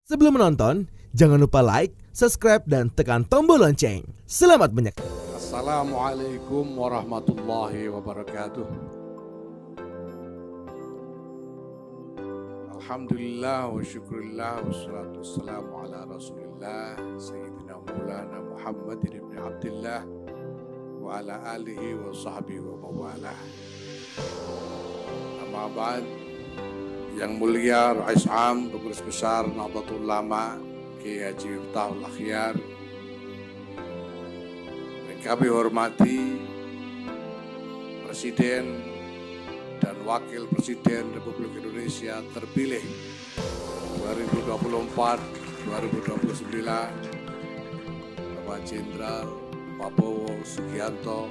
Sebelum menonton, jangan lupa like, subscribe, dan tekan tombol lonceng. Selamat menyaksikan. Assalamualaikum warahmatullahi wabarakatuh. Alhamdulillah wa syukurillah wa salatu wassalamu ala rasulillah Sayyidina Maulana Muhammadin ibn Abdillah wa ala alihi wa sahbihi wa mawalah. Amma ba'd. Yang mulia Rais Am, Pengurus Besar Nahdlatul Ulama Kiai Haji Miftahul Akhyar, yang kami hormati Presiden dan Wakil Presiden Republik Indonesia terpilih 2024-2029, Bapak Jenderal Prabowo Subianto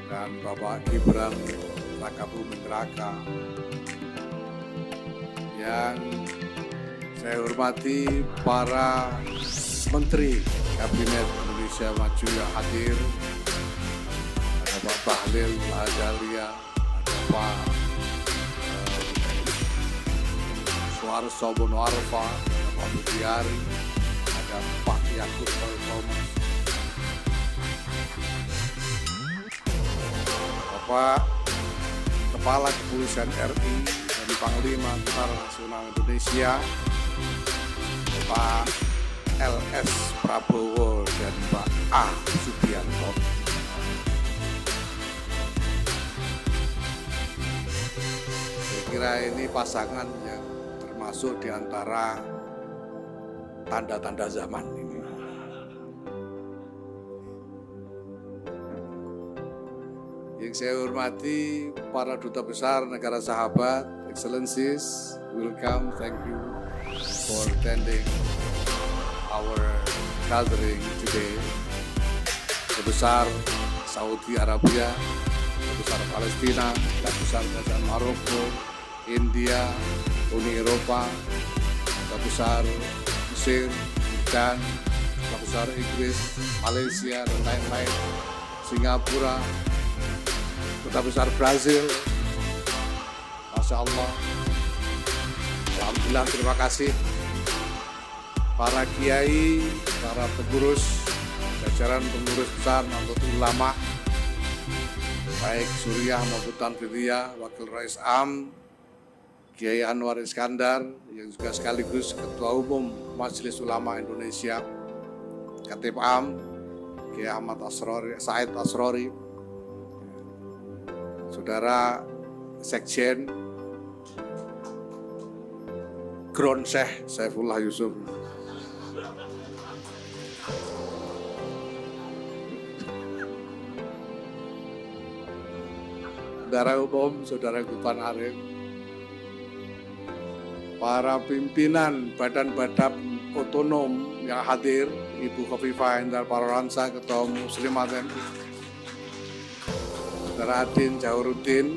dan Bapak Gibran Rakabuming Raka. Yang saya hormati para Menteri Kabinet Indonesia Maju yang hadir, ada Pak Bahlil Lahadalia, ada Pak Suharto Monoarfa, ada Pak Budiari, ada Pak Yakut Thomas, Bapak Kepala Kepolisian RI dan Panglima Tentara Nasional Indonesia, Pak LS Prabowo dan Pak A Subianto. Saya kira ini pasangan yang termasuk di antara tanda-tanda zaman ini. Yang saya hormati para duta besar negara sahabat, Excellencies, welcome, thank you for attending our gathering today. Duta besar Saudi Arabia, duta besar Palestina, duta besar Kerajaan Maroko, India, Uni Eropa, duta besar Mesir, dan duta besar Inggris, Malaysia, dan lain-lain, Singapura, duta besar Brazil. Masya Allah, alhamdulillah, terima kasih para kiai, para pengurus, jajaran pengurus besar Nahdlatul Ulama, baik Suriah maupun Tanfidiyah, Wakil Rais Am Kiai Anwar Iskandar, yang juga sekaligus Ketua Umum Majelis Ulama Indonesia, Khatib Am Kiai Ahmad Asrori, Said Asrori, Saudara Sekjen Gron Syekh Saifullah Yusuf, Saudara Umum, Saudara Gufan Arif, para pimpinan badan-badan otonom yang hadir, Ibu Khofifah Indar Parawansa, Ketua Umum Muslimat MI, Saudara Adin Jahuruddin,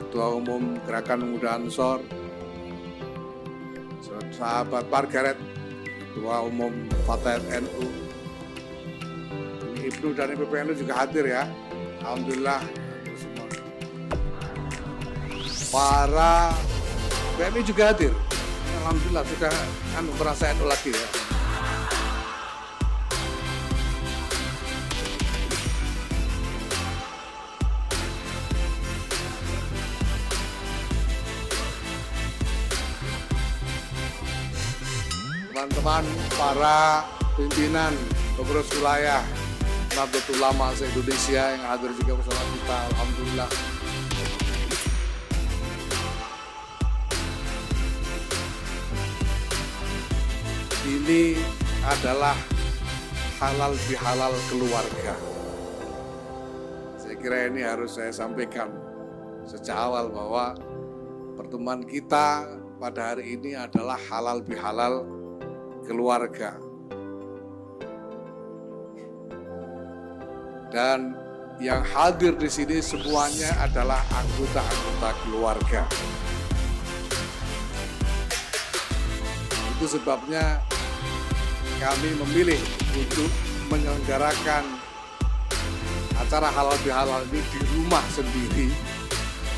Ketua Umum Gerakan Pemuda Ansor, Sahabat Margaret, Ketua Umum Fatayat NU, Ibnu dan IPPNU juga hadir ya, alhamdulillah. Para PMI juga hadir, alhamdulillah, sudah merasa NU lagi ya. Teman-teman, para pimpinan pengurus wilayah Nahdlatul Ulama se-Indonesia yang hadir juga bersama kita, alhamdulillah. Ini adalah halal bihalal keluarga. Saya kira ini harus saya sampaikan sejak awal bahwa pertemuan kita pada hari ini adalah halal bihalal keluarga. Dan yang hadir di sini semuanya adalah anggota-anggota keluarga. Itu sebabnya kami memilih untuk menyelenggarakan acara halal bihalal ini di rumah sendiri,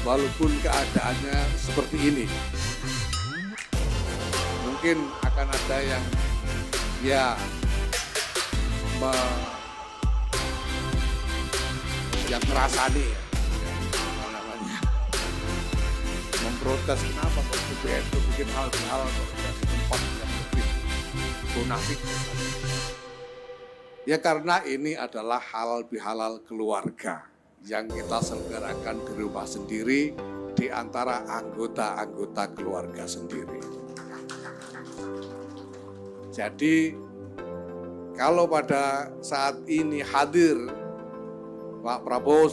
walaupun keadaannya seperti ini. Mungkin akan ada yang yang ngerasani ya, apa namanya, memprotes kenapa kok BPN itu bikin hal-hal di tempat yang lebih bonafik. Ya karena ini adalah halal bihalal keluarga yang kita selenggarakan di rumah sendiri di antara anggota-anggota keluarga sendiri. Jadi kalau pada saat ini hadir Pak Prabowo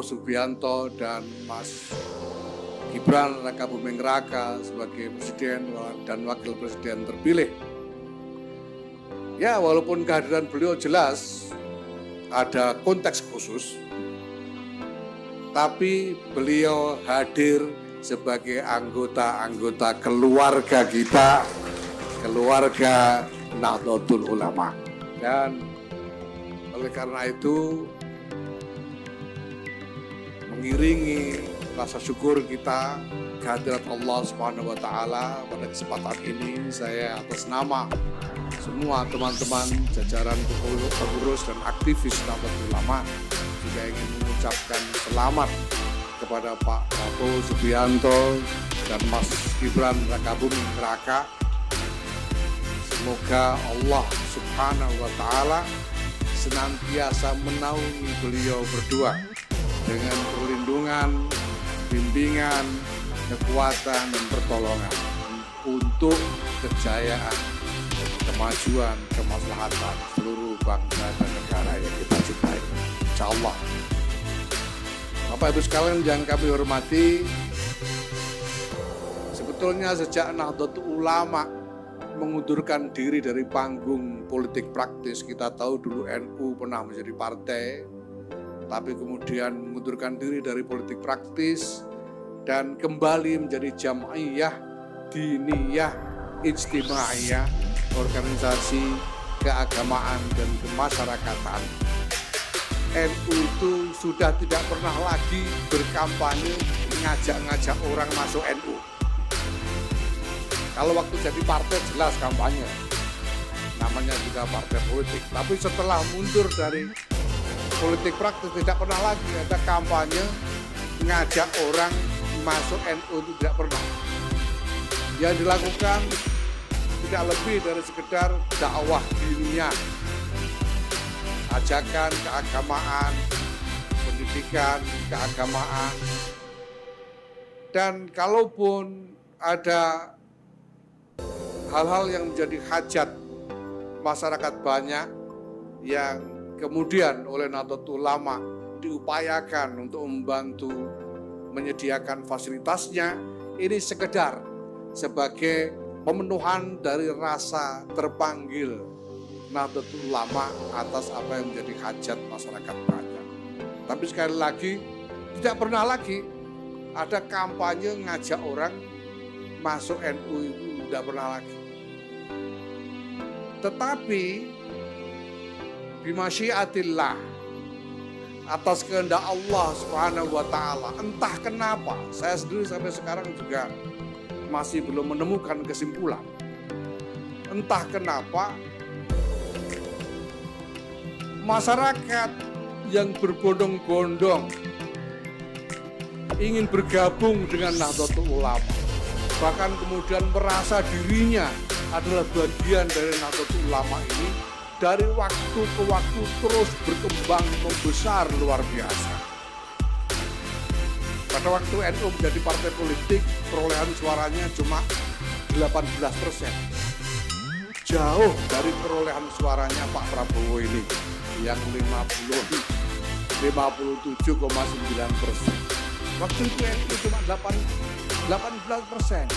Subianto dan Mas Gibran Raka Buming Raka sebagai presiden dan wakil presiden terpilih. Ya, walaupun kehadiran beliau jelas ada konteks khusus, tapi beliau hadir sebagai anggota-anggota keluarga kita, keluarga Nahdlatul Ulama. Dan oleh karena itu, mengiringi rasa syukur kita kehadirat Allah Subhanahu wa taala pada kesempatan ini, saya atas nama semua teman-teman jajaran pengurus dan aktivis Nahdlatul Ulama juga ingin mengucapkan selamat kepada Pak Prabowo Subianto dan Mas Gibran Raka Buming Raka. Semoga Allah Subhanahu wa taala senantiasa menaungi beliau berdua dengan perlindungan, bimbingan, kekuatan dan pertolongan untuk kejayaan, kemajuan, kemaslahatan seluruh bangsa dan negara yang kita cintai. Insyaallah. Bapak Ibu sekalian yang kami hormati, sebetulnya sejak Nahdlatul Ulama mengundurkan diri dari panggung politik praktis, kita tahu dulu NU pernah menjadi partai, tapi kemudian mengundurkan diri dari politik praktis dan kembali menjadi Jam'iyah Diniyah Ijtimaiyah, organisasi keagamaan dan kemasyarakatan. NU itu sudah tidak pernah lagi berkampanye ngajak-ngajak orang masuk NU. Kalau waktu jadi partai jelas kampanye, namanya juga partai politik. Tapi setelah mundur dari politik praktis tidak pernah lagi ada kampanye ngajak orang masuk NU, itu tidak pernah. Yang dilakukan tidak lebih dari sekedar dakwah diniyah, ajakan keagamaan, pendidikan keagamaan. Dan kalaupun ada hal-hal yang menjadi hajat masyarakat banyak yang kemudian oleh Nahdlatul Ulama diupayakan untuk membantu menyediakan fasilitasnya, ini sekedar sebagai pemenuhan dari rasa terpanggil Nahdlatul Ulama atas apa yang menjadi hajat masyarakat banyak. Tapi sekali lagi, tidak pernah lagi ada kampanye ngajak orang masuk NU, itu tidak pernah lagi. Tetapi bimasyiatillah, atas kehendak Allah Subhanahu wa taala, entah kenapa saya sendiri sampai sekarang juga masih belum menemukan kesimpulan. Entah kenapa masyarakat yang berbondong-bondong ingin bergabung dengan Nahdlatul Ulama, bahkan kemudian merasa dirinya adalah bagian dari Nahdlatul Ulama ini, dari waktu ke waktu terus berkembang membesar luar biasa. Pada waktu NU menjadi partai politik, perolehan suaranya cuma 18%. Jauh dari perolehan suaranya Pak Prabowo ini yang 57,9%. Waktu itu NU cuma 18%.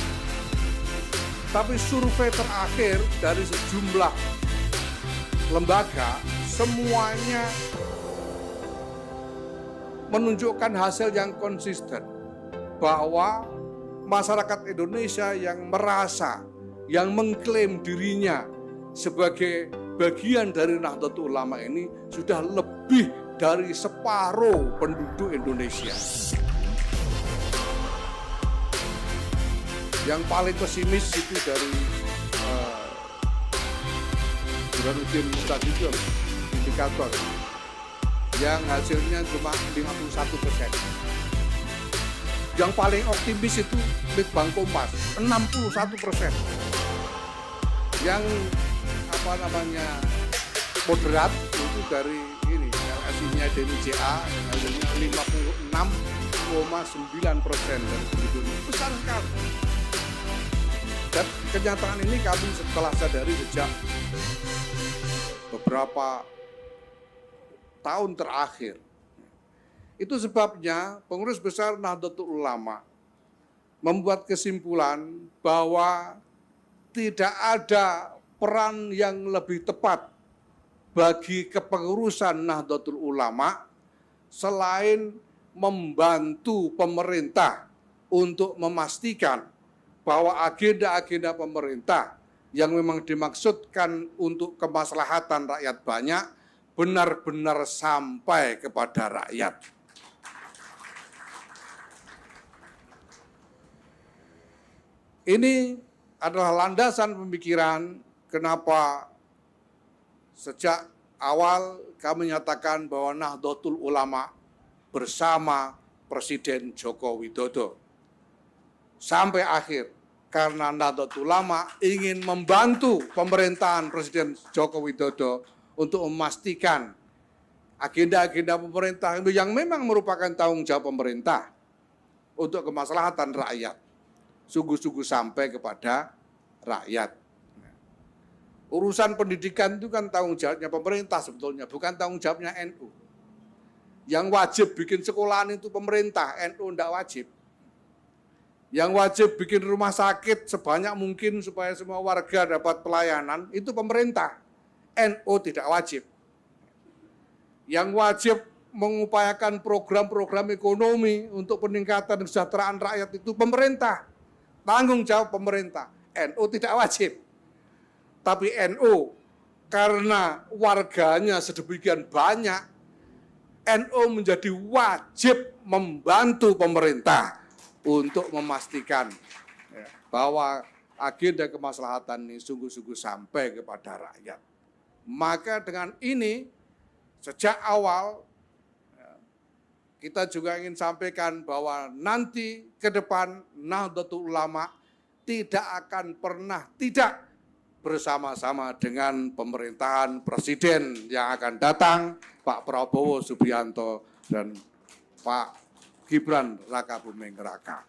Tapi survei terakhir dari sejumlah lembaga semuanya menunjukkan hasil yang konsisten bahwa masyarakat Indonesia yang merasa, yang mengklaim dirinya sebagai bagian dari Nahdlatul Ulama ini sudah lebih dari separuh penduduk Indonesia. Yang paling pesimis itu dari Burhanuddin Mutadid indikator yang hasilnya cuma 51%. Yang paling optimis itu Litbang Kompas 61%. Yang moderat itu dari ini LSI-nya Denny JA yang hasilnya 56,9% dari penduduk. Besar sekali. Dan kenyataan ini kami setelah sadari sejak beberapa tahun terakhir. Itu sebabnya Pengurus Besar Nahdlatul Ulama membuat kesimpulan bahwa tidak ada peran yang lebih tepat bagi kepengurusan Nahdlatul Ulama selain membantu pemerintah untuk memastikan bahwa agenda-agenda pemerintah yang memang dimaksudkan untuk kemaslahatan rakyat banyak benar-benar sampai kepada rakyat. Ini adalah landasan pemikiran kenapa sejak awal kami menyatakan bahwa Nahdlatul Ulama bersama Presiden Joko Widodo sampai akhir, karena Nahdlatul Ulama ingin membantu pemerintahan Presiden Joko Widodo untuk memastikan agenda-agenda pemerintah yang memang merupakan tanggung jawab pemerintah untuk kemaslahatan rakyat sungguh-sungguh sampai kepada rakyat. Urusan pendidikan itu kan tanggung jawabnya pemerintah sebetulnya, bukan tanggung jawabnya NU. Yang wajib bikin sekolahan itu pemerintah, NU tidak wajib. Yang wajib bikin rumah sakit sebanyak mungkin supaya semua warga dapat pelayanan, itu pemerintah. NU tidak wajib. Yang wajib mengupayakan program-program ekonomi untuk peningkatan kesejahteraan rakyat itu pemerintah. Tanggung jawab pemerintah. NU tidak wajib. Tapi NU karena warganya sedemikian banyak, NU menjadi wajib membantu pemerintah untuk memastikan bahwa agenda kemaslahatan ini sungguh-sungguh sampai kepada rakyat. Maka dengan ini, sejak awal kita juga ingin sampaikan bahwa nanti ke depan Nahdlatul Ulama tidak akan pernah tidak bersama-sama dengan pemerintahan presiden yang akan datang, Pak Prabowo Subianto dan Pak Gibran Raka Buming Raka.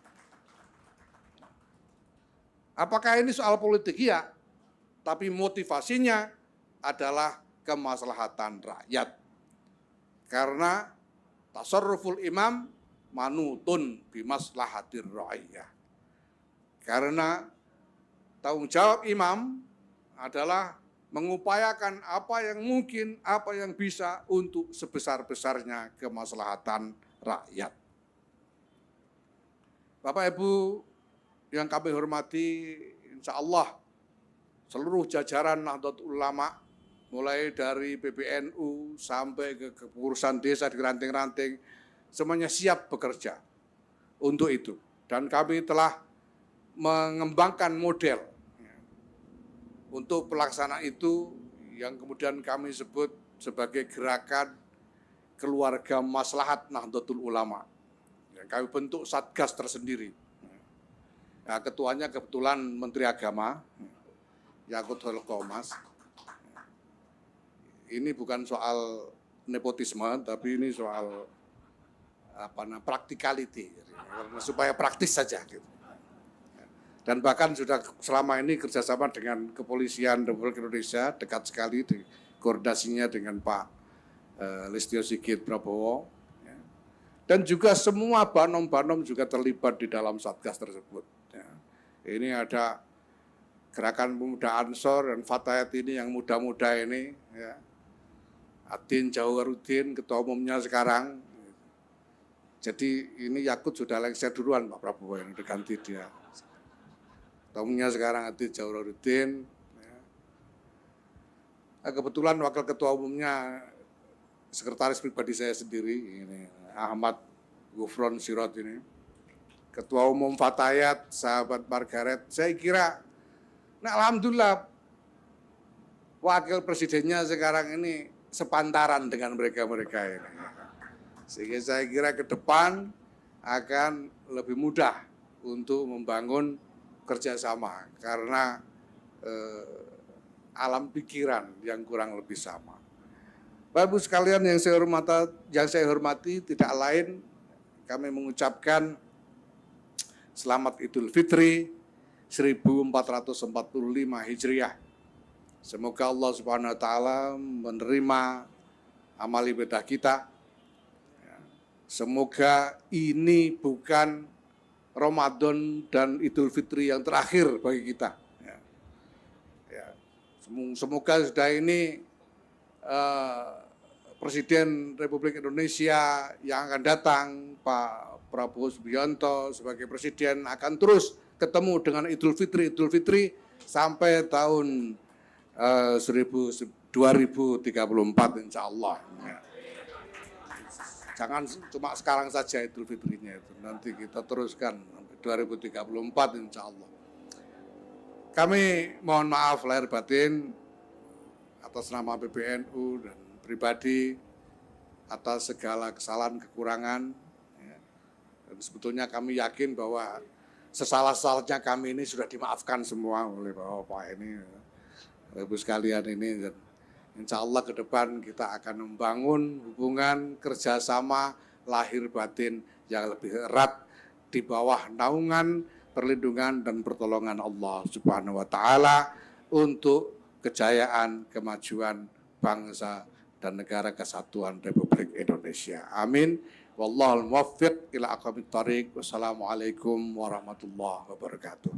Apakah ini soal politik? Ya, tapi motivasinya adalah kemaslahatan rakyat. Karena tasarruful imam manutun bimaslahatir ra'iyah. Karena tanggung jawab imam adalah mengupayakan apa yang mungkin, apa yang bisa untuk sebesar-besarnya kemaslahatan rakyat. Bapak Ibu yang kami hormati, insya Allah seluruh jajaran Nahdlatul Ulama, mulai dari PBNU sampai ke kepengurusan desa di ranting-ranting, semuanya siap bekerja untuk itu. Dan kami telah mengembangkan model untuk pelaksana itu yang kemudian kami sebut sebagai gerakan keluarga maslahat Nahdlatul Ulama. Kami bentuk satgas tersendiri. Nah, ketuanya kebetulan Menteri Agama, Yakut Holkomas. Ini bukan soal nepotisme, tapi ini soal practicality, supaya praktis saja. Gitu. Dan bahkan sudah selama ini kerjasama dengan Kepolisian Republik Indonesia, dekat sekali koordinasinya dengan Pak Listio Sigit Prabowo. Dan juga semua banom-banom juga terlibat di dalam satgas tersebut. Ini ada gerakan pemuda Ansor dan Fatayat ini yang muda-muda ini. Adin Jawaruddin, ketua umumnya sekarang. Jadi ini Yakut sudah lengser duluan Pak Prabowo yang diganti dia. Ketua umumnya sekarang Adin Jawaruddin. Kebetulan wakil ketua umumnya sekretaris pribadi saya sendiri, ini Ahmad Gufron Sirot ini. Ketua Umum Fatayat, sahabat Margaret, saya kira, nah alhamdulillah wakil presidennya sekarang ini sepantaran dengan mereka-mereka ini. Sehingga saya kira ke depan akan lebih mudah untuk membangun kerjasama karena alam pikiran yang kurang lebih sama. Bapak Ibu sekalian yang saya hormati, tidak lain kami mengucapkan selamat Idul Fitri 1445 Hijriah. Semoga Allah Subhanahu wa taala menerima amal ibadah kita. Semoga ini bukan Ramadan dan Idul Fitri yang terakhir bagi kita. Semoga sudah ini Presiden Republik Indonesia yang akan datang, Pak Prabowo Subianto sebagai Presiden akan terus ketemu dengan Idul Fitri sampai tahun 2034 insya Allah. Jangan cuma sekarang saja Idul Fitrinya itu, nanti kita teruskan sampai 2034 insya Allah. Kami mohon maaf lahir batin atas nama PBNU dan pribadi atas segala kesalahan kekurangan. Dan sebetulnya kami yakin bahwa sesalah-salahnya kami ini sudah dimaafkan semua oleh Bapak ini, Ibu sekalian ini. Dan insya Allah ke depan kita akan membangun hubungan kerjasama lahir batin yang lebih erat di bawah naungan perlindungan dan pertolongan Allah Subhanahu wa taala untuk kejayaan, kemajuan bangsa dan negara kesatuan Republik Indonesia. Amin. Wallahul muwaffiq ila aqwamit thoriq. Wassalamualaikum warahmatullahi wabarakatuh.